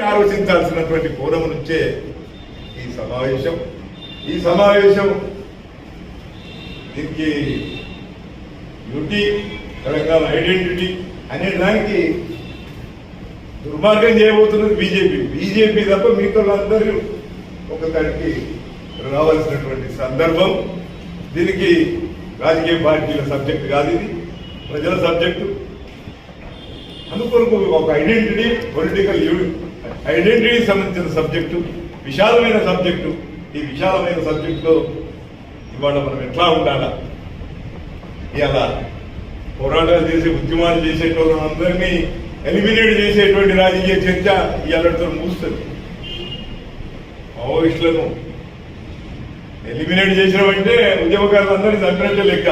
ఆలోచించాల్సినటువంటి కోణం నుంచే ఈ సమావేశం దీనికి యూటీ తెలంగాణ ఐడెంటిటీ అనే దానికి దుర్మార్గం చేయబోతున్నది బీజేపీ తప్ప మిగతా అందరూ ఒక తడికి రావాల్సినటువంటి సందర్భం. దీనికి రాజకీయ పార్టీల సబ్జెక్ట్ కాదు, ఇది ప్రజల సబ్జెక్టు. అందుకొరకు ఒక ఐడెంటిటీ, పొలిటికల్ ఐడెంటిటీకి సంబంధించిన సబ్జెక్టు, విశాలమైన సబ్జెక్టు. ఈ విశాలమైన సబ్జెక్టులో ఇవాళ మనం ఎట్లా ఉండాలా, ఇలా పోరాటాలు చేసే ఉద్యమాలు చేసేటోళ్ళని అందరినీ ఎలిమినేట్ చేసేటువంటి రాజకీయ చర్చ ఇవాళతో ముగుస్తుంది. మావోయిస్టులను ఎలిమినేట్ చేసినామంటే ఉద్యమకారులందరినీ చంపినట్టే లెక్క.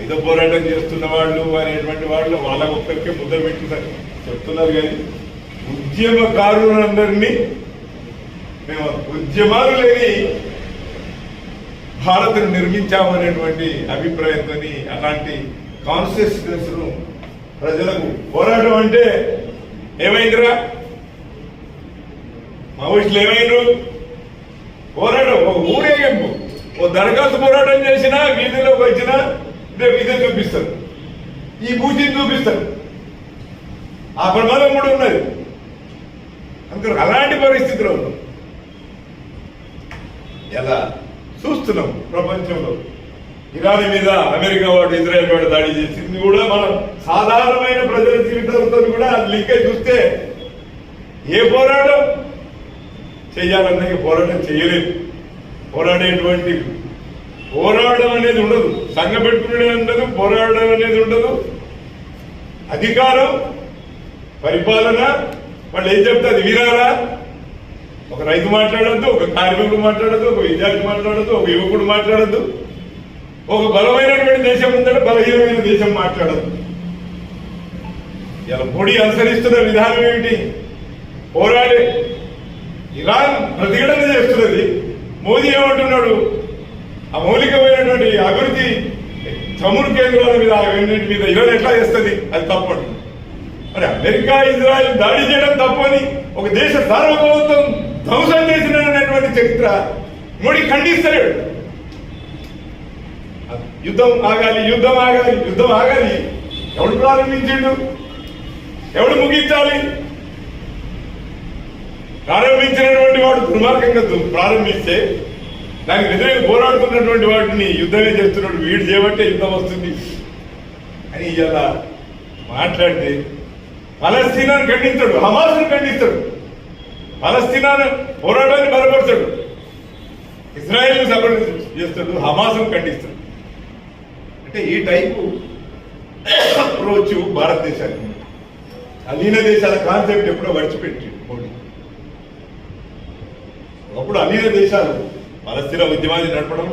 ఐదో పోరాటం చేస్తున్న వాళ్ళు అనేటువంటి వాళ్ళు వాళ్ళ ఒక్కరికే ముద్ర పెట్టుతారు చెప్తున్నారు. కానీ ఉద్యమకారులందరినీ మేము ఉద్యమాలు లేని భారత్ను నిర్మించామనేటువంటి అభిప్రాయంతో అలాంటి కాన్షియస్నెస్ ను ప్రజలకు పోరాటం అంటే ఏమైందిరా, మావోయిస్టులు ఏమైండ్రు? పోరాటం ఒక ఊరేగింపు, ఓ దరఖాస్తు పోరాటం చేసినా వీధిలోకి వచ్చినా వీధిని చూపిస్తారు, ఈ బూచిని చూపిస్తారు. ఆ ప్రమాదం కూడా ఉన్నది. అందుకని అలాంటి పరిస్థితిలో ఉన్నాం. ఎలా చూస్తున్నాం ప్రపంచంలో ఇరాన్ మీద అమెరికా వాడు, ఇజ్రాయెల్ వాడు దాడి చేసింది కూడా మనం సాధారణమైన ప్రజల జీవితాలతో కూడా లింకే చూస్తే ఏ పోరాటం చేయాలన్నా పోరాటం చేయలేదు. పోరాడేటువంటి పోరాటం అనేది ఉండదు, సంఘ పెట్టుకునే ఉండదు, పోరాడడం అనేది ఉండదు. అధికారం, పరిపాలన వాళ్ళు ఏం చెప్తే అది వినాలా. ఒక రైతు మాట్లాడద్దు, ఒక కార్మికుడు మాట్లాడద్దు, ఒక విద్యార్థి మాట్లాడద్దు, ఒక యువకుడు మాట్లాడద్దు. ఒక బలమైనటువంటి దేశం ఉందంటే బలహీనమైన దేశం మాట్లాడద్దు. ఇలా మోడీ అనుసరిస్తున్న విధానం ఏమిటి? పోరాడే ఇరాన్ ప్రతిఘటన చేస్తున్నది. మోదీ ఏమంటున్నాడు? ఆ మౌలికమైనటువంటి అభివృద్ధి చమురు కేంద్రాల మీద, అన్నింటి మీద ఇరాన్ ఎట్లా చేస్తుంది? అది తప్పండి. మరి అమెరికా, ఇజ్రాయెల్ దాడి చేయడం తప్పని ఒక దేశ సార్వభౌమత్వం ధ్వంసం చేసినటువంటి చరిత్ర మోడీ ఖండిస్తాడు. యుద్ధం ఆగాలి, యుద్ధం ఆగాలి, యుద్ధం ఆగాలి. ఎవడు ప్రారంభించిండు? ఎవడు ముగించాలి? ప్రారంభించినటువంటి వాడు దుర్మార్గంగా ప్రారంభిస్తే దానికి వ్యతిరేక పోరాడుతున్నటువంటి వాటిని యుద్ధమే చేస్తున్నాడు. వీడు చేయబట్టే యుద్ధం వస్తుంది అని ఇలా మాట్లాడితే పలస్తీనాను ఖండిస్తాడు, హమాస్ను ఖండిస్తాడు, పలస్తీనాను పోరాటాన్ని బలపరచాడు, ఇజ్రాయెల్ను సపోర్ట్ చేస్తాడు, హమాస్ను ఖండిస్తాడు. అంటే ఈ టైపు అప్రోచ్ భారతదేశానికి. అలీన దేశాల కాన్సెప్ట్ ఎప్పుడో మర్చిపెట్టి మోడీ. ఒకప్పుడు అలీన దేశాలు పలస్తీనా ఉద్యమాన్ని నడపడం,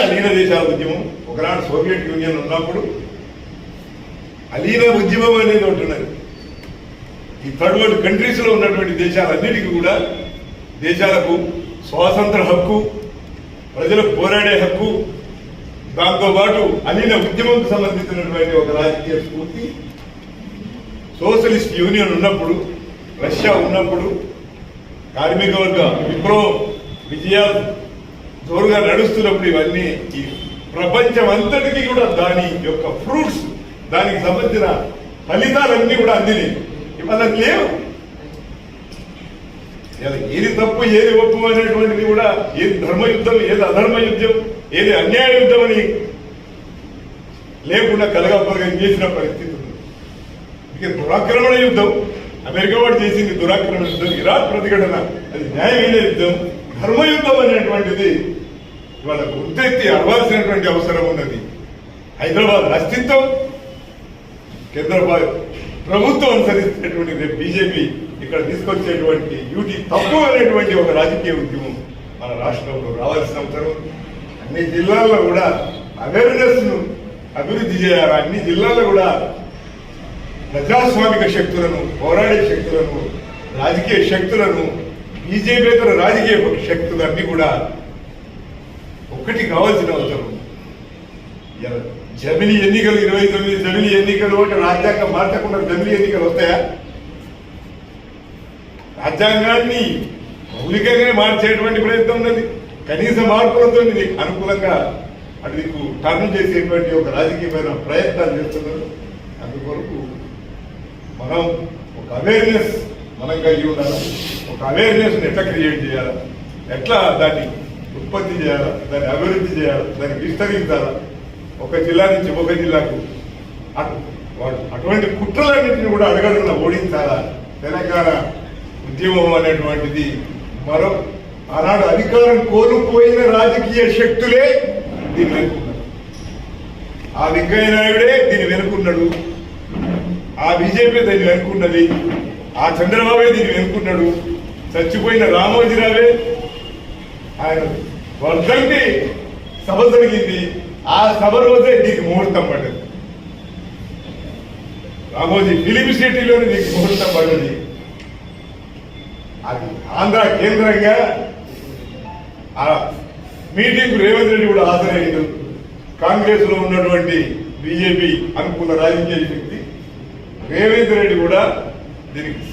అలీన దేశాల ఉద్యమం. ఒకనాడు సోవియట్ యూనియన్ ఉన్నప్పుడు అలీన ఉద్యమం అనేది ఉంటున్నది. ఈ థర్డ్ వరల్డ్ కంట్రీస్ లో ఉన్నటువంటి దేశాలన్నిటికీ కూడా దేశాలకు స్వాతంత్ర హక్కు, ప్రజలకు పోరాడే హక్కు, దాంతోపాటు అలీన ఉద్యమంకు సంబంధించినటువంటి ఒక రాజకీయ స్ఫూర్తి. సోషలిస్ట్ యూనియన్ ఉన్నప్పుడు, రష్యా ఉన్నప్పుడు, కార్మిక వర్గ విప్లవ విజయాలు జోరుగా నడుస్తున్నప్పుడు ఇవన్నీ ఈ ప్రపంచం అంతటికీ కూడా దాని యొక్క ఫ్రూట్స్, దానికి సంబంధించిన ఫలితాలన్నీ కూడా అందినాయి. ఇవాళ లేవు. ఏది తప్పు, ఏది ఒప్పు అనేటువంటిది కూడా, ఏది ధర్మయుద్ధం, ఏది అధర్మ యుద్ధం, ఏది అన్యాయ యుద్ధం అని లేకుండా కలగపలగం చేసిన పరిస్థితి ఉంది. ఇక దురాక్రమణ యుద్ధం, అమెరికా వాడు చేసింది దురాక్రమణ యుద్ధం, ఇరాక్ ప్రతిఘటన అది న్యాయమైన యుద్ధం. ధర్మయుద్ధం అనేటువంటిది ఇవాళ గుర్తెత్తి అడవాల్సినటువంటి అవసరం ఉన్నది. హైదరాబాద్ అస్తిత్వం కేంద్ర ప్రభుత్వం అనుసరిస్తున్నటువంటి రేపు బీజేపీ ఇక్కడ తీసుకొచ్చేటువంటి యూటీ తప్పు అనేటువంటి ఒక రాజకీయ ఉద్యమం మన రాష్ట్రంలో రావాల్సిన అవసరం. అన్ని జిల్లాల్లో కూడా అవేర్నెస్ ను అభివృద్ధి చేయాలి. అన్ని జిల్లాల్లో కూడా ప్రజాస్వామిక శక్తులను, పోరాడే శక్తులను, రాజకీయ శక్తులను, బీజేపీతర రాజకీయ శక్తులన్నీ కూడా ఒక్కటి కావాల్సిన అవసరం. జమిలి ఎన్నికలు 29 జమిలి ఎన్నికలు అంటే రాజ్యాంగం మార్చకుండా జమిలి ఎన్నికలు వస్తాయా? రాజ్యాంగాన్ని మౌలికంగానే మార్చేటువంటి ప్రయత్నం ఉన్నది. కనీస మార్పులతో నీకు అనుకూలంగా అటు నీకు టర్న్ చేసేటువంటి ఒక రాజకీయమైన ప్రయత్నాలు చేస్తున్నారు. అందుకొరకు మనం ఒక అవేర్నెస్ మనం కలిగి ఉండాలి. ఒక అవేర్నెస్ ఎట్లా క్రియేట్ చేయాలా, ఎట్లా దాన్ని ఉత్పత్తి చేయాలా, దాన్ని అభివృద్ధి చేయాలా, దాన్ని విస్తరించాలా, ఒక జిల్లా నుంచి ఒక జిల్లాకు అటువంటి కుట్రలన్నింటినీ కూడా అడగడుగునా ఓడించాలా. తెలంగాణ ఉద్యమం అనేటువంటిది మరో ఆనాడు అధికారం కోల్పోయిన రాజకీయ శక్తులే దీన్ని వెనుకున్నారు. ఆ వెంకయ్య నాయుడే దీన్ని వెనుకున్నాడు, ఆ బీజేపీ దీన్ని వెనుకున్నది, ఆ చంద్రబాబే దీన్ని వెనుకున్నాడు, చచ్చిపోయిన రామోజీరావే ఆయన వర్ధంతి సభ జరిగింది, ఆ సభ రోజే దీనికి ముహూర్తం పడ్డది. రామోజీ ఫిలిం సిటీలోనే దీనికి ముహూర్తం పడ్డది. అది ఆంధ్ర కేంద్రంగా ఆ మీటింగ్ రేవంత్ రెడ్డి కూడా హాజరయ్యాడు. కాంగ్రెస్ లో ఉన్నటువంటి బీజేపీ అనుకూల రాజకీయ శక్తి రేవంత్ రెడ్డి కూడా దీనికి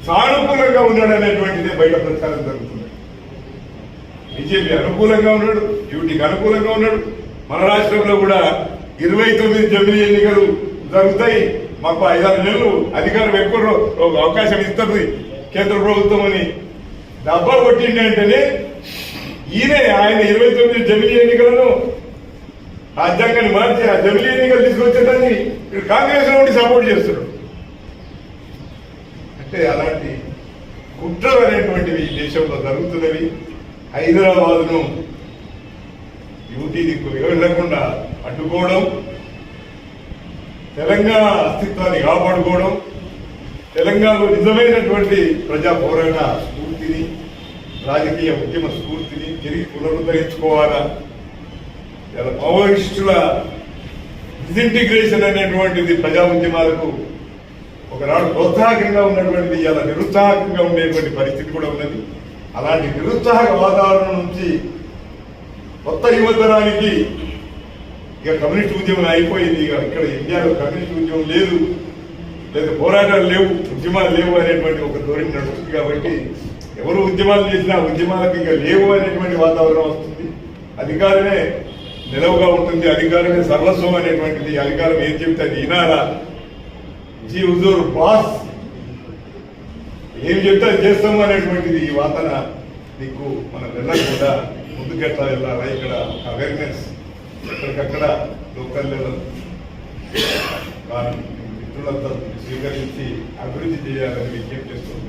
సానుకూలంగా ఉన్నాడు అనేటువంటిదే బయట ప్రచారం జరుగుతుంది. బీజేపీ అనుకూలంగా ఉన్నాడు, యూటీకి అనుకూలంగా ఉన్నాడు. మన రాష్ట్రంలో కూడా 29 జమిలి ఎన్నికలు జరుగుతాయి, మాకు 5-6 నెలలు అధికారం ఎక్కువ అవకాశం ఇస్తుంది కేంద్ర ప్రభుత్వం అని డబ్బా కొట్టిండి అంటేనే ఆయన 29 జమిలి ఎన్నికలను రాజ్యాంగాన్ని మార్చి ఆ జమిలి ఎన్నికలు తీసుకొచ్చేదాన్ని కాంగ్రెస్ నుండి సపోర్ట్ చేస్తున్నాడు. అంటే అలాంటి కుట్రలు అనేటువంటివి దేశంలో జరుగుతున్నవి. హైదరాబాద్ను యూటీ దిక్కు వెళ్లకుండా అడ్డుకోవడం, తెలంగాణ అస్తిత్వాన్ని కాపాడుకోవడం, తెలంగాణలో నిజమైనటువంటి ప్రజా పోరాట స్ఫూర్తిని, రాజకీయ ఉద్యమ స్ఫూర్తిని తిరిగి పునరుద్ధరించుకోవాలా. ఇలా మావోయిస్టుల డిసింటిగ్రేషన్ అనేటువంటిది ప్రజా ఉద్యమాలకు ఒకనాడు ప్రోత్సాహకంగా ఉన్నటువంటిది ఇలా నిరుత్సాహకంగా ఉండేటువంటి పరిస్థితి కూడా ఉన్నది. అలాంటి నిరుత్సాహక వాతావరణం నుంచి కొత్త యువతరానికి ఇక కమ్యూనిస్ట్ ఉద్యమం అయిపోయింది, ఇక ఇక్కడ ఇండియాలో కమ్యూనిస్ట్ ఉద్యమం లేదు, లేదా పోరాటాలు లేవు, ఉద్యమాలు లేవు అనేటువంటి ఒక ధోరణి నడుస్తుంది. కాబట్టి ఎవరు ఉద్యమాలు చేసినా ఉద్యమాలకు ఇక లేవు అనేటువంటి వాతావరణం వస్తుంది. అధికారమే నిలవుగా ఉంటుంది, అధికారమే సర్వస్వం అనేటువంటిది. అధికారం ఏం చెప్తే అది వినాలా, జీ హుజూర్ బాస్ ఏం చెప్తే అది చేస్తాము అనేటువంటిది ఈ వాదన నీకు మనం వెళ్ళకుండా ముందుకెట్లా వెళ్ళాలా. ఇక్కడ అవేర్నెస్ ఎక్కడికక్కడ లోకల్ లెవెల్ మిత్రులంతా స్వీకరించి అభివృద్ధి చేయాలని విజ్ఞప్తి చేస్తుంది.